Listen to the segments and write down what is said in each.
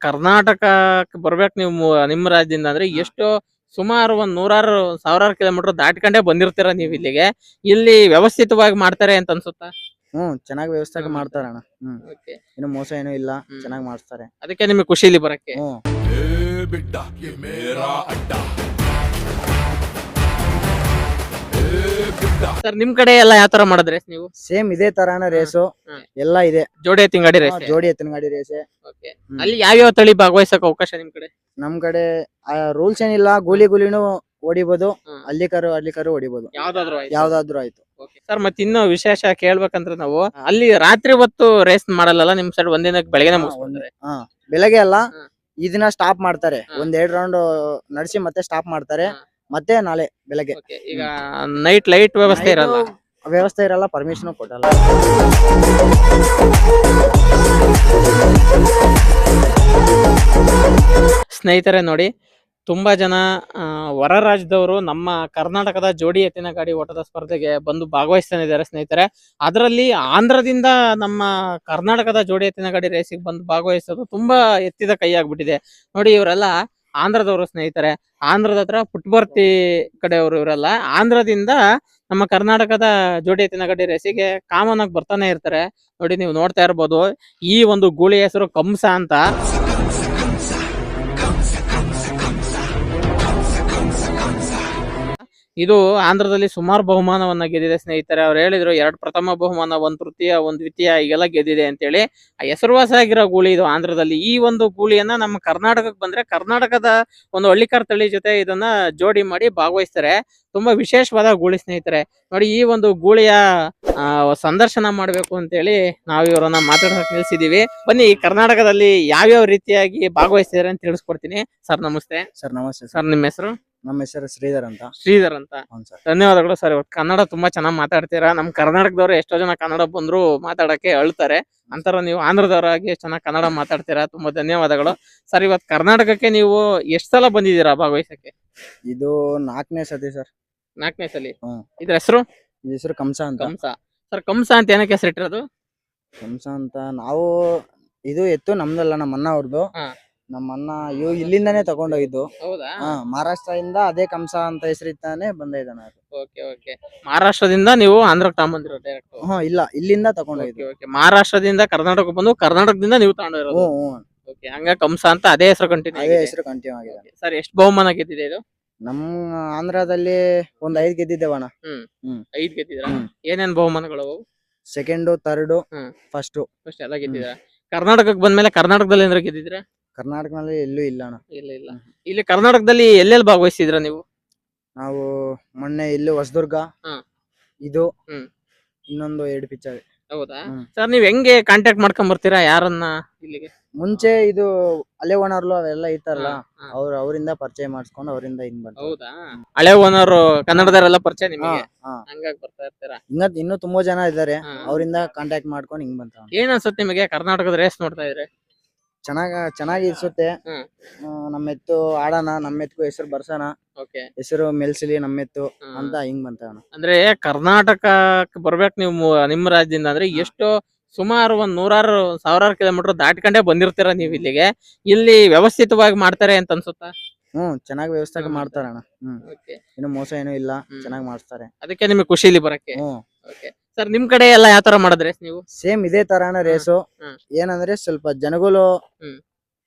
ಕರ್ನಾಟಕಕ್ಕೆ ಬರ್ಬೇಕು ನೀವು ನಿಮ್ಮ ರಾಜ್ಯದಿಂದ ಅಂದ್ರೆ ಎಷ್ಟು ಸುಮಾರು ಒಂದ್ ನೂರಾರು ಸಾವಿರಾರು ಕಿಲೋಮೀಟರ್ ದಾಟ್ಕೊಂಡೇ ಬಂದಿರ್ತೀರ ನೀವು ಇಲ್ಲಿಗೆ. ಇಲ್ಲಿ ವ್ಯವಸ್ಥಿತವಾಗಿ ಮಾಡ್ತಾರೆ ಅಂತ ಅನ್ಸುತ್ತಾ? ಚೆನ್ನಾಗಿ ವ್ಯವಸ್ಥೆ ಹ್ಮ್, ಮಾಡ್ತಾರಣ್ಣ. ಓಕೆ. ಏನು ಮೋಸ ಏನೂ ಇಲ್ಲ, ಹ್ಮ್. ಚೆನ್ನಾಗಿ ಮಾಡಿಸ್ತಾರೆ. ಅದಕ್ಕೆ ನಿಮಗೆ ಖುಷಿ ಇಲ್ಲಿ ಬರಕ್ಕೆ. ए बेटा ये मेरा अड्डा ए बेटा ಸರ್ ನಿಮ್ ಕಡೆ ಎಲ್ಲ ಯಾವ ತರ ಮಾಡಿದ್ರೆ ನೀವು? ಸೇಮ್ ಇದೇ ತರಾನ ರೇಸು ಹ್ಮ್. ಎಲ್ಲ ಇದೆ. ಜೋಡಿ ಎತ್ತಿನ ಗಾಡಿ ರೇಸ್. ಜೋಡಿ ಎತ್ತಿನ ಗಾಡಿ ರೇಸೆ. ಓಕೆ. ಅಲ್ಲಿ ಯಾವ್ಯಾವ ತಳಿ ಭಾಗವಹಿಸಕ್ ಅವಕಾಶ ನಿಮ್ ಕಡೆ? ನಮ್ ಕಡೆ ರೂಲ್ಸ್ ಏನಿಲ್ಲ, ಗೂಳಿನೂ ಹೊಡಿಬೋದು, ಹ್ಮ್. ಹಳ್ಳಿಕರು ಹೊಡಿಬೋದು, ಯಾವ್ದಾದ್ರು ಆಯ್ತು. ಯಾವ್ದಾದ್ರು ಆಯ್ತು. ಸರ್ ಮತ್ತೆ ಇನ್ನೂ ವಿಶೇಷ ಕೇಳ್ಬೇಕಂದ್ರೆ ನಾವು ಅಲ್ಲಿ ರಾತ್ರಿ ಹೊತ್ತು ರೇಸ್ ಮಾಡಲ್ಲ ನಿಮ್ ಸೈಡ್ ಒಂದಿನ ಬೆಳಗ್ಗೆ ಮುಗಿಸ್ಕೊಂಡ್ರೆ. ಬೆಳಗ್ಗೆ ಅಲ್ಲ, ಹ್ಮ್. ಇದನ್ನ ಸ್ಟಾಪ್ ಮಾಡ್ತಾರೆ, ಹ್ಮ್. ಒಂದ್ 2 ರೌಂಡ್ ನಡೆಸಿ ಮತ್ತೆ ಸ್ಟಾಪ್ ಮಾಡ್ತಾರೆ. ಹ್ಮ್. ಮತ್ತೆ ನಾಳೆ ಬೆಳಗ್ಗೆ ಈಗ ನೈಟ್ ಲೈಟ್ ವ್ಯವಸ್ಥೆ ಇರಲ್ಲ. ವ್ಯವಸ್ಥೆ ಇರಲ್ಲ, ಪರ್ಮಿಷನ್ ಕೊಟ್ಟಲ್ಲ. ಸ್ನೇಹಿತರೆ ನೋಡಿ, ತುಂಬಾ ಜನ ಹೊರ ರಾಜ್ಯದವರು ನಮ್ಮ ಕರ್ನಾಟಕದ ಜೋಡಿ ಎತ್ತಿನ ಗಾಡಿ ಓಟದ ಸ್ಪರ್ಧೆಗೆ ಬಂದು ಭಾಗವಹಿಸ್ತಾ ಇದ್ದಾರೆ ಸ್ನೇಹಿತರೆ. ಅದರಲ್ಲಿ ಆಂಧ್ರದಿಂದ ನಮ್ಮ ಕರ್ನಾಟಕದ ಜೋಡಿ ಎತ್ತಿನ ಗಾಡಿ ರೇಸಿಗೆ ಬಂದು ಭಾಗವಹಿಸೋದು ತುಂಬಾ ಎತ್ತಿದ ಕೈ ಆಗ್ಬಿಟ್ಟಿದೆ. ನೋಡಿ, ಇವರೆಲ್ಲ ಆಂಧ್ರದವರು ಸ್ನೇಹಿತರೆ. ಆಂಧ್ರದ ಹತ್ರ ಪುಟ್ಟಬರ್ತಿ ಕಡೆಯವರು ಇವರೆಲ್ಲ. ಆಂಧ್ರದಿಂದ ನಮ್ಮ ಕರ್ನಾಟಕದ ಜೋಡಿ ಎತ್ತಿನ ಗಾಡಿ ರೇಸಿಗೆ ಕಾಮನ್ ಆಗಿ ಬರ್ತಾನೆ ಇರ್ತಾರೆ. ನೋಡಿ, ನೀವು ನೋಡ್ತಾ ಇರ್ಬೋದು, ಈ ಒಂದು ಗೂಳಿ ಹೆಸರು ಕಂಸ ಅಂತ. ಇದು ಆಂಧ್ರದಲ್ಲಿ ಸುಮಾರು ಬಹುಮಾನವನ್ನ ಗೆದ್ದಿದೆ ಸ್ನೇಹಿತರೆ. ಅವ್ರು ಹೇಳಿದ್ರು 2 ಪ್ರಥಮ ಬಹುಮಾನ, 1 ತೃತೀಯ, 1 ದ್ವಿತೀಯ ಹೀಗೆಲ್ಲ ಗೆದ್ದಿದೆ ಅಂತೇಳಿ. ಹೆಸರುವಾಸಿಯಾಗಿರೋ ಗೂಳಿ ಇದು ಆಂಧ್ರದಲ್ಲಿ. ಈ ಒಂದು ಗೂಳಿಯನ್ನ ನಮ್ಮ ಕರ್ನಾಟಕಕ್ಕೆ ಬಂದ್ರೆ ಕರ್ನಾಟಕದ ಒಂದು ಹಳ್ಳಿಕಾರ್ ತಳಿ ಜೊತೆ ಇದನ್ನ ಜೋಡಿ ಮಾಡಿ ಭಾಗವಹಿಸ್ತಾರೆ. ತುಂಬಾ ವಿಶೇಷವಾದ ಗೂಳಿ ಸ್ನೇಹಿತರೆ. ನೋಡಿ, ಈ ಒಂದು ಗೂಳಿಯ ಸಂದರ್ಶನ ಮಾಡ್ಬೇಕು ಅಂತೇಳಿ ನಾವು ಇವರನ್ನ ಮಾತಾಡೋಕೆ ನಿಲ್ಸಿದೀವಿ. ಬನ್ನಿ, ಕರ್ನಾಟಕದಲ್ಲಿ ಯಾವ್ಯಾವ ರೀತಿಯಾಗಿ ಭಾಗವಹಿಸ್ತಿದ್ದಾರೆ ಅಂತ ತಿಳಿಸ್ಕೊಡ್ತೀನಿ. ಸರ್ ನಮಸ್ತೆ. ಸರ್ ನಮಸ್ತೆ. ಸರ್ ನಿಮ್ಮ ಹೆಸರು? ನಮ್ಮ ಹೆಸರು ಶ್ರೀಧರ್ ಅಂತ. ಶ್ರೀಧರ್ ಅಂತ. ಸರ್. ಧನ್ಯವಾದಗಳು ಸರ್. ಇವತ್ತು ಕನ್ನಡ ತುಂಬಾ ಚೆನ್ನಾಗಿ ಮಾತಾಡ್ತೀರಾ. ನಮ್ ಕರ್ನಾಟಕದವ್ರು ಎಷ್ಟೋ ಜನ ಕನ್ನಡ ಬಂದ್ರು ಮಾತಾಡಕ್ಕೆ ಅಳ್ತಾರೆ. ಅಂತರ ನೀವು ಆಂಧ್ರದವರಾಗಿ ಚೆನ್ನಾಗಿ ಕನ್ನಡ ಮಾತಾಡ್ತೀರಾ. ತುಂಬಾ ಧನ್ಯವಾದಗಳು ಸರ್. ಇವತ್ತು ಕರ್ನಾಟಕಕ್ಕೆ ನೀವು ಎಷ್ಟ್ ಸಲ ಬಂದಿದ್ದೀರಾ ಭಾಗವಹಿಸಕ್ಕೆ? ಇದು 4ನೇ ಸತಿ ಸರ್. 4ನೇ ಸಲ. ಹ್ಮ್. ಇದ್ರ ಹೆಸರು? ಈ ಹೆಸರು ಕಂಸ ಅಂತ. ಕಂಸ. ಸರ್, ಕಂಸ ಅಂತ ಏನಕ್ಕೆ ಹೆಸರಿಟ್ಟಿರೋದು? ಕಂಸ ಅಂತ ನಾವು, ಇದು ಎತ್ತು ನಮ್ದಲ್ಲ, ನಮ್ಮ ಅಣ್ಣ ಅವ್ರದ್ದು. ಹಾ. ನಮ್ಮ ಅಣ್ಣ ಇಲ್ಲಿಂದಾನೇ ತಗೊಂಡೋಗಿದ್ದು. ಹೌದಾ? ಮಹಾರಾಷ್ಟ್ರದಿಂದ ಅದೇ ಕಂಸ ಅಂತ ಹೆಸರಿತ್ತಾನೆ ಬಂದಿದ್ದಾನೆ ಅದು. Okay okay. ಮಹಾರಾಷ್ಟ್ರದಿಂದ ನೀವು ಆಂಧ್ರಕ್ಕೆ ತಗೊಂಡ್ಬಂದಿರೋ ಡೈರೆಕ್ಟ್? ಇಲ್ಲ, ಇಲ್ಲಿಂದ ತಗೊಂಡೋಗಿದ್ದು. ಓಕೆ. ಮಹಾರಾಷ್ಟ್ರದಿಂದ ಕರ್ನಾಟಕ ಬಂದು ಕರ್ನಾಟಕದಿಂದ ನೀವು ತಗೊಂಡಿರೋದು? ಓಕೆ. ಹಂಗ ಕಂಸ ಅಂತ ಅದೇ ಹೆಸರು ಕಂಟಿನ್ಯೂ ಅದೇ ಹೆಸರು ಕಂಟಿನ್ಯೂ ಆಗಿದೆ. ಸರ್, ಎಷ್ಟು ಬಹುಮಾನ ಗೆದ್ದಿದೆ ಇದು? ನಮ್ಮ ಆಂಧ್ರದಲ್ಲಿ ಒಂದ್ 5 ಗೆದ್ದಿದ್ದೇವಣ್ಣ. 5 ಗೆದ್ದಿದ್ರ? ಏನೇನ್ ಬಹುಮಾನಗಳು ಅವು? ಸೆಕೆಂಡು, ಥರ್ಡು, ಹ್ಮ್. ಫಸ್ಟ್ ಎಲ್ಲ ಗೆದ್ದಿದ್ರ? ಕರ್ನಾಟಕಕ್ಕೆ ಬಂದ್ಮೇಲೆ ಕರ್ನಾಟಕದಲ್ಲಿ ಏನಾರ ಗೆದ್ದಿದ್ರ? ಕರ್ನಾಟಕದಲ್ಲಿ ಎಲ್ಲೂ ಇಲ್ಲ ಅಣ್ಣ. ಇಲ್ಲ. ಇಲ್ಲಿ ಕರ್ನಾಟಕದಲ್ಲಿ ಎಲ್ಲೆಲ್ಲಿ ಭಾಗವಹಿಸಿದ್ರ ನೀವು? ನಾವು ಮೊನ್ನೆ ಇಲ್ಲಿ ಹೊಸದುರ್ಗ, ಹ್ಮ್. ಇದು ಹ್ಮ್. ಇನ್ನೊಂದು 2 ಪಿಕ್ಚರ್. ಹೌದಾ? ಸರ್, ನೀವ್ ಹೆಂಗೆ ಕಾಂಟ್ಯಾಕ್ಟ್ ಮಾಡ್ಕೊಂಡ್ ಬರ್ತೀರಾ ಯಾರನ್ನ ಇಲ್ಲಿಗೆ? ಮುಂಚೆ ಇದು ಹಳೆ ಓನರ್ಲು ಅವೆಲ್ಲ ಇರ್ತಾರಲ್ಲ, ಹಾ. ಅವರಿಂದ ಪರಿಚಯ ಮಾಡಿಸ್ಕೊಂಡು ಅವರಿಂದ ಹಿಂಗ್ ಬಂದ. ಹೌದಾ? ಹಳೆ ಓನರ್ ಕನ್ನಡದವರೆಲ್ಲ ಪರಿಚಯ ನಿಮಗೆ? ಹಂಗಾಗಿ ಬರ್ತಾ ಇರ್ತೀರಾ? ಇನ್ನೂ ತುಂಬಾ ಜನ ಇದ್ದಾರೆ, ಹಾ. ಅವರಿಂದ ಕಾಂಟ್ಯಾಕ್ಟ್ ಮಾಡ್ಕೊಂಡು ಹಿಂಗ್ ಬಂತ. ಏನ್ ಅನ್ಸುತ್ತೆ ನಿಮಗೆ ಕರ್ನಾಟಕದ ರೇಸ್ ನೋಡ್ತಾ ಇದ್ರೆ? ಚೆನ್ನಾಗಿ ಇನ್ಸುತ್ತೆ. ಹ್ಮ್. ನಮ್ಮ ಎತ್ತು ಆಡೋಣ, ನಮ್ಮ ಎತ್ಗೂ ಹೆಸರು ಬರ್ಸೋಣ, ಓಕೆ. ಹೆಸರು ಮೆಲ್ಸಿಲಿ ನಮ್ಮ ಎತ್ತು ಅಂತ ಹಿಂಗ್ ಬಂತ. ಅಂದ್ರೆ ಕರ್ನಾಟಕಕ್ಕೆ ಬರ್ಬೇಕು ನೀವು ನಿಮ್ಮ ರಾಜ್ಯದಿಂದ ಅಂದ್ರೆ ಎಷ್ಟು ಸುಮಾರು ಒಂದ್ ನೂರಾರು ಸಾವಿರಾರು ಕಿಲೋಮೀಟರ್ ದಾಟ್ಕೊಂಡೇ ಬಂದಿರ್ತೀರ ನೀವು ಇಲ್ಲಿಗೆ. ಇಲ್ಲಿ ವ್ಯವಸ್ಥಿತವಾಗಿ ಮಾಡ್ತಾರೆ ಅಂತ ಅನ್ಸುತ್ತಾ? ಚೆನ್ನಾಗಿ ವ್ಯವಸ್ಥೆ ಮಾಡ್ತಾರಣ್ಣ. ಓಕೆ. ಏನು ಮೋಸ ಏನೂ ಇಲ್ಲ, ಹ್ಮ್. ಚೆನ್ನಾಗಿ ಮಾಡಿಸ್ತಾರೆ. ಅದಕ್ಕೆ ನಿಮಗೆ ಖುಷಿ ಇಲ್ಲಿ ಬರಕ್ಕೆ. ಓಕೆ. ಸರ್, ನಿಮ್ ಕಡೆ ಎಲ್ಲ ಯಾವ ತರ ಮಾಡಿದ್ರೆ ನೀವು? ಸೇಮ್ ಇದೇ ತರಾನ ರೇಸು. ಹ್ಮ್. ಏನಂದ್ರೆ ಸ್ವಲ್ಪ ಜನಗಳು ಹ್ಮ್.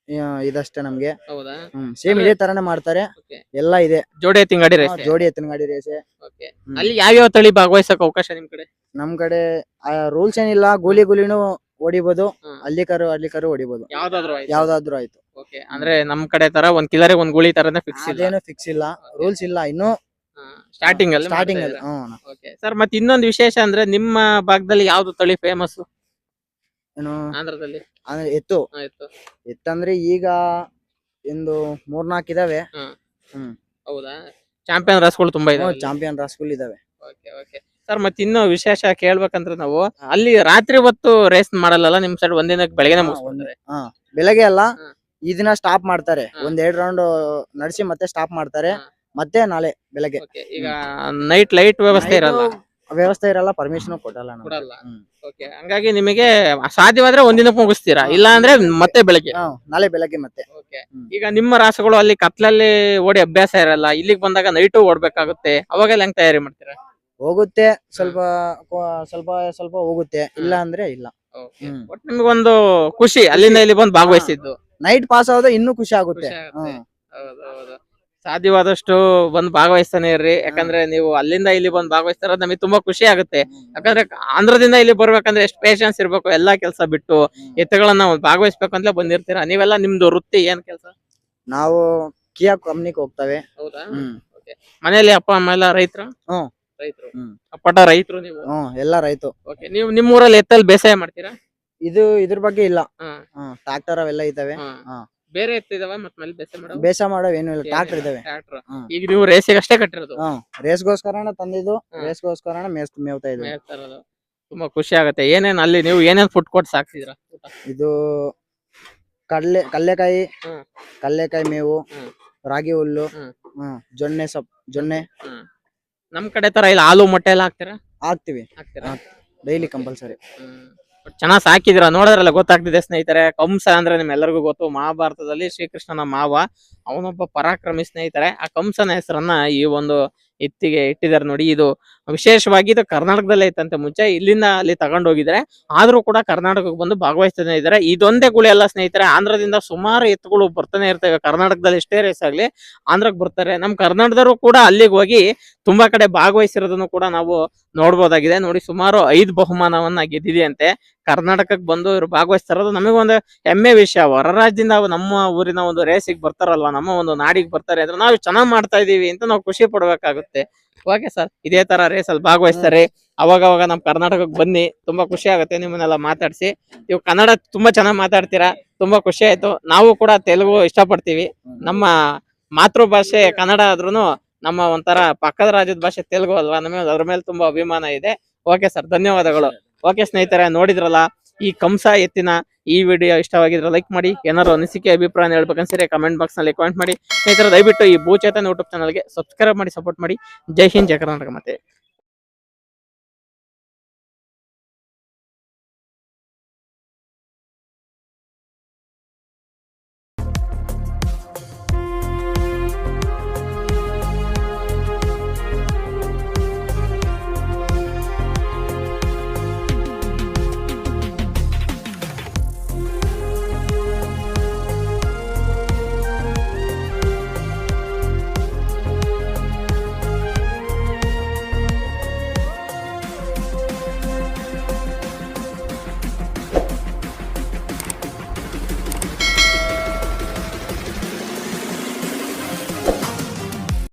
ಇದಷ್ಟೇ ನಮ್ಗೆ. ಹೌದಾ? ಸೇಮ್ ಇದೇ ತರಾನೇ ಮಾಡ್ತಾರೆ. ಓಕೆ. ಎಲ್ಲ ಇದೆ. ಜೋಡಿ ಎತ್ತಿನ ಗಾಡಿ ರೇಸ್. ಜೋಡಿ ಎತ್ತಿನ ಗಾಡಿ ರೇಸೆ. ಓಕೆ. ಅಲ್ಲಿ ಯಾವ್ಯಾವ ತಳಿ ಭಾಗವಹಿಸಕ್ ಅವಕಾಶ ನಿಮ್ ಕಡೆ? ನಮ್ ಕಡೆ ರೂಲ್ಸ್ ಏನಿಲ್ಲ, ಗೂಳಿನೂ ಹೊಡಿಬೋದು, ಹ್ಮ್. ಹಳ್ಳಿಕರು ಹೊಡಿಬೋದು, ಯಾವ್ದಾದ್ರು ಆಯ್ತು. ಓಕೆ. ಅಂದ್ರೆ ನಮ್ ಕಡೆ ತರ ಒಂದ್ ಕಿಲರಿ ಒಂದ್ ಗುಳಿ ತರನೇ ಫಿಕ್ಸ್ ಇಲ್ಲ? ಅದೇನು ಫಿಕ್ಸ್ ಇಲ್ಲ, ರೂಲ್ಸ್ ಇಲ್ಲ ಇನ್ನು ಸ್ಟಾರ್ಟಿಂಗ್ ಅಲ್ಲಿ. ಓಕೆ. ಸರ್, ಮತ್ತೆ ಇನ್ನೊಂದು ವಿಶೇಷ ಅಂದ್ರೆ ನಿಮ್ಮ ಭಾಗದಲ್ಲಿ ಯಾವ್ದು ತಳಿ ಫೇಮಸ್ ಏನು ಆಂಧ್ರದಲ್ಲಿ? ಎತ್ತು. ಆಯ್ತು. ಎತ್ತಂದ್ರೆ ಈಗ ಒಂದು 3-4 ಇದಾವೆ. ಹೌದಾ? ಚಾಂಪಿಯನ್ ರಾಸ್ಗಳು ತುಂಬಾ ಇದಾವೆ? ಚಾಂಪಿಯನ್ ರಾಸ್ಗಳು ಇದಾವೆ. Okay okay. ಸರ್, ಮತ್ತೆ ಇನ್ನೂ ವಿಶೇಷ ಕೇಳ್ಬೇಕಂದ್ರೆ ನಾವು ಅಲ್ಲಿ ರಾತ್ರಿ ಹೊತ್ತು ರೇಸ್ ಮಾಡಲ್ಲ ನಿಮ್ ಸೈಡ್ ಒಂದಿನ ಬೆಳಗ್ಗೆ ಮುಗಿಸ್ಕೊಂಡ್ರೆ? ಬೆಳಗ್ಗೆ ಅಲ್ಲ, ಹ್ಮ್. ಇದನ್ನ ಸ್ಟಾಪ್ ಮಾಡ್ತಾರೆ, ಹ್ಮ್. ಒಂದ್ 2 ರೌಂಡ್ ನಡೆಸಿ ಮತ್ತೆ ಸ್ಟಾಪ್ ಮಾಡ್ತಾರೆ. ಹ್ಮ್. ಮತ್ತೆ ನಾಳೆ ಬೆಳಗ್ಗೆ. ಓಕೆ. ಈಗ ನೈಟ್ ಲೈಟ್ ವ್ಯವಸ್ಥೆ ಇರಲ್ಲ? ವ್ಯವಸ್ಥೆ ಇರಲ್ಲ, ಪರ್ಮಿಷನ್ ಕೊಡಲ್ಲ ನಮ್ಗೆ. ಕೊಡಲ್ಲ. ಹ್ಮ್. ಓಕೆ, ಹಂಗಾಗಿ ನಿಮಗೆ ಸಾಧ್ಯವಾದ್ರೆ ಒಂದಿನಕ್ಕೆ ಮುಗಿಸ್ತೀರಾ, ಇಲ್ಲ ಅಂದ್ರೆ ಮತ್ತೆ ಬೆಳಗ್ಗೆ. ನಾಳೆ ಬೆಳಗ್ಗೆ ಮತ್ತೆ. ಓಕೆ. ಹ್ಮ್. ಈಗ ನಿಮ್ಮ ರಾಸುಗಳು ಅಲ್ಲಿ ಕತ್ಲಲ್ಲಿ ಓಡಿ ಅಭ್ಯಾಸ ಇರಲ್ಲ, ಇಲ್ಲಿಗೆ ಬಂದಾಗ ನೈಟು ಓಡ್ಬೇಕಾಗುತ್ತೆ, ಅವಾಗೆಲ್ಲ ಹೆಂಗ್ ತಯಾರಿ ಮಾಡ್ತೀರಾ? ಹೋಗುತ್ತೆ, ಸ್ವಲ್ಪ ಸ್ವಲ್ಪ ಸ್ವಲ್ಪ ಹೋಗುತ್ತೆ, ಇಲ್ಲ ಅಂದ್ರೆ ಇಲ್ಲ. ಓಕೆ. ಹ್ಮ್. ಒಟ್ಟು ನಿಮ್ಗೊಂದು ಖುಷಿ ಅಲ್ಲಿಂದ ಇಲ್ಲಿ ಬಂದು ಭಾಗವಹಿಸಿದ್ದು. ನೈಟ್ ಪಾಸ್ ಆದ್ರೆ ಇನ್ನೂ ಖುಷಿ ಆಗುತ್ತೆ. ಖುಷಿ ಆಗುತ್ತೆ. ಹ್ಮ್. ಹೌದು. ಸಾಧ್ಯವಾದಷ್ಟು ಬಂದು ಭಾಗವಹಿಸ್ತಾನೆ ಇರ್ರಿ, ಯಾಕಂದ್ರೆ ನೀವು ಅಲ್ಲಿಂದ ಇಲ್ಲಿ ಬಂದು ಭಾಗವಹಿಸ್ತಾರ ನಮಗೆ ತುಂಬಾ ಖುಷಿ ಆಗುತ್ತೆ. ಯಾಕಂದ್ರೆ ಆಂಧ್ರದಿಂದ ಇಲ್ಲಿ ಬರ್ಬೇಕಂದ್ರೆ ಎಷ್ಟು ಪೇಷನ್ಸ್ ಇರ್ಬೇಕು, ಎಲ್ಲಾ ಕೆಲಸ ಬಿಟ್ಟು ಎತ್ತುಗಳನ್ನ ಭಾಗವಹಿಸ್ಬೇಕು ಅಂತಲೇ ಬಂದಿರ್ತೀರಾ. ನೀವೆಲ್ಲ ನಿಮ್ದು ವೃತ್ತಿ ಏನ್ ಕೆಲಸ? ನಾವು ಕಿಯಾ ಕಂಪ್ನಿಗೆ ಹೋಗ್ತೇವೆ. ಹೌದಾ? ಹ್ಮ್. ಮನೆಯಲ್ಲಿ ಅಪ್ಪ ಅಮ್ಮ ಎಲ್ಲ ರೈತರು? ಹ್ಮ್. ರೈತರು. ಹ್ಮ್. ಅಪ್ಪಟ ರೈತರು ನೀವು? ಎಲ್ಲ ರೈತು. ಓಕೆ. ನೀವು ನಿಮ್ಮೂರಲ್ಲಿ ಎತ್ತಲ್ಲಿ ಬೇಸಾಯ ಮಾಡ್ತೀರಾ? ಇದ್ರ ಬಗ್ಗೆ ಇಲ್ಲ. ಹ್ಮ್. ಟ್ರಾಕ್ಟರ್ ಅವೆಲ್ಲ ಇದಾವೆ. ಬೇರೆ ಎತ್ತಿದಾವ ಮತ್ ಮೇಲೆ ಬೇಸಾಯ ಮಾಡೋ? ಬೇಸ ಮಾಡೋ ಏನು ಇಲ್ಲ, ಟ್ರಾಕ್ಟರ್ ಇದಾವೆ. ಟ್ರ್ಯಾಕ್ಟರ್. ಹ್ಮ್. ಈಗ ನೀವು ರೇಸಿಗೆ ಅಷ್ಟೇ ಕಟ್ಟಿರೋದು? ರೇಸ್ಗೋಸ್ಕರನ ತಂದಿದ್ದು, ಹ್ಮ್. ರೇಸ್ಗೋಸ್ಕರನ ಮೇವ್ತಾ ಇದ್ವಿ. ಮೇಯ್ತಾ ಇರೋದು. ತುಂಬಾ ಖುಷಿ ಆಗುತ್ತೆ. ಅಲ್ಲಿ ನೀವು ಏನೇನ್ ಫುಡ್ ಕೊಟ್ಟು ಸಾಕ್ತಿದ್ರ? ಇದು ಕಲ್ಲೆಕಾಯಿ, ಹ್ಮ್. ಕಲ್ಲೆಕಾಯಿ ಮೇವು, ಹ್ಮ್. ರಾಗಿ ಹುಲ್ಲು, ಹ್ಮ್. ಜೊನ್ನೆ ನಮ್ ಕಡೆ ತರ ಇಲ್ಲ, ಹಾಲು ಮೊಟ್ಟೆ ಎಲ್ಲ ಹಾಕ್ತೀರಾ? ಹಾಕ್ತಿವಿ ಹಾಕ್ತೀರಾ? Daily compulsory. ಚೆನ್ನಾಗ್ ಸಾಕಿದಿರ, ನೋಡಿದ್ರಲ್ಲ ಗೊತ್ತಾಗ್ತಿದೆ ಸ್ನೇಹಿತರೆ. ಕಂಸ ಅಂದ್ರೆ ನಿಮ್ಮೆಲ್ಲರಿಗೂ ಗೊತ್ತು, ಮಹಾಭಾರತದಲ್ಲಿ ಶ್ರೀಕೃಷ್ಣನ ಮಾವ, ಅವನೊಬ್ಬ ಪರಾಕ್ರಮಿ ಸ್ನೇಹಿತರೆ. ಆ ಕಂಸನ ಹೆಸರನ್ನ ಈ ಒಂದು ಎತ್ತಿಗೆ ಇಟ್ಟಿದ್ದಾರೆ ನೋಡಿ. ಇದು ವಿಶೇಷವಾಗಿ ಇದು ಕರ್ನಾಟಕದಲ್ಲೇ ಇತ್ತಂತೆ ಮುಂಚೆ, ಇಲ್ಲಿಂದ ಅಲ್ಲಿ ತಗೊಂಡೋಗಿದ್ರೆ, ಆದ್ರೂ ಕೂಡ ಕರ್ನಾಟಕಕ್ಕೆ ಬಂದು ಭಾಗವಹಿಸ್ತಾನೆ ಇದ್ದಾರೆ. ಇದೊಂದೇ ಗುಳಿ ಅಲ್ಲ ಸ್ನೇಹಿತರೆ, ಆಂಧ್ರದಿಂದ ಸುಮಾರು ಎತ್ತುಗಳು ಬರ್ತಾನೆ ಇರ್ತವೆ. ಕರ್ನಾಟಕದಲ್ಲಿ ಎಷ್ಟೇ ರೇಸ್ ಆಗ್ಲಿ ಆಂಧ್ರಕ್ಕೆ ಬರ್ತಾರೆ. ನಮ್ ಕರ್ನಾಟಕದವರು ಕೂಡ ಅಲ್ಲಿಗೆ ಹೋಗಿ ತುಂಬಾ ಕಡೆ ಭಾಗವಹಿಸಿರೋದನ್ನು ಕೂಡ ನಾವು ನೋಡ್ಬೋದಾಗಿದೆ. ನೋಡಿ, ಸುಮಾರು 5 ಬಹುಮಾನವನ್ನ ಗೆದ್ದಿದೆಯಂತೆ. ಕರ್ನಾಟಕಕ್ಕೆ ಬಂದು ಇವರು ಭಾಗವಹಿಸ್ತಾ ಇರೋದು ನಮಗೊಂದು ಹೆಮ್ಮೆ ವಿಷಯ. ಹೊರ ರಾಜ್ಯದಿಂದ ನಮ್ಮ ಊರಿನ ಒಂದು ರೇಸಿಗೆ ಬರ್ತಾರಲ್ವಾ, ನಮ್ಮ ಒಂದು ನಾಡಿಗೆ ಬರ್ತಾರೆ ಅಂದ್ರೆ ನಾವು ಚೆನ್ನಾಗ್ ಮಾಡ್ತಾ ಇದೀವಿ ಅಂತ ನಾವು ಖುಷಿ ಪಡ್ಬೇಕಾಗುತ್ತೆ. ಓಕೆ ಸರ್, ಇದೇ ತರ ರೇಸ್ ಅಲ್ಲಿ ಭಾಗವಹಿಸ್ತಾರೆ. ಅವಾಗ ನಮ್ ಕರ್ನಾಟಕಕ್ಕೆ ಬನ್ನಿ, ತುಂಬಾ ಖುಷಿ ಆಗುತ್ತೆ ನಿಮ್ಮನ್ನೆಲ್ಲ ಮಾತಾಡ್ಸಿ. ನೀವು ಕನ್ನಡ ತುಂಬಾ ಚೆನ್ನಾಗಿ ಮಾತಾಡ್ತೀರಾ, ತುಂಬಾ ಖುಷಿ ಆಯ್ತು. ನಾವು ಕೂಡ ತೆಲುಗು ಇಷ್ಟಪಡ್ತೀವಿ. ನಮ್ಮ ಮಾತೃಭಾಷೆ ಕನ್ನಡ ಆದ್ರೂನು ನಮ್ಮ ಒಂಥರ ಪಕ್ಕದ ರಾಜ್ಯದ ಭಾಷೆ ತೆಲುಗು ಅಲ್ವಾ, ನಮಗೆ ಅದ್ರ ಮೇಲೆ ತುಂಬಾ ಅಭಿಮಾನ ಇದೆ. ಓಕೆ ಸರ್, ಧನ್ಯವಾದಗಳು. ಓಕೆ ಸ್ನೇಹಿತರೆ, ನೋಡಿದ್ರಲ್ಲ ಈ ಕಂಸ ಎತ್ತಿನ ಈ ವಿಡಿಯೋ ಇಷ್ಟವಾಗಿದ್ರೆ ಲೈಕ್ ಮಾಡಿ. ಏನಾದ್ರು ಅನಿಸಿಕೆ ಅಭಿಪ್ರಾಯ ಹೇಳ್ಬೇಕನ್ಸಿದ್ರೆ ಕಮೆಂಟ್ ಬಾಕ್ಸ್ ನಲ್ಲಿ ಕಮೆಂಟ್ ಮಾಡಿ. ಸ್ನೇಹಿತರೆ, ದಯವಿಟ್ಟು ಈ ಭೂಚೇತನ ಯೂಟ್ಯೂಬ್ ಚಾನಲ್ಗೆ ಸಬ್ಸ್ಕ್ರೈಬ್ ಮಾಡಿ, ಸಪೋರ್ಟ್ ಮಾಡಿ. ಜೈ ಹಿಂದ್, ಜೈ ಕರ್ನಾಟಕ. ಮತ್ತೆ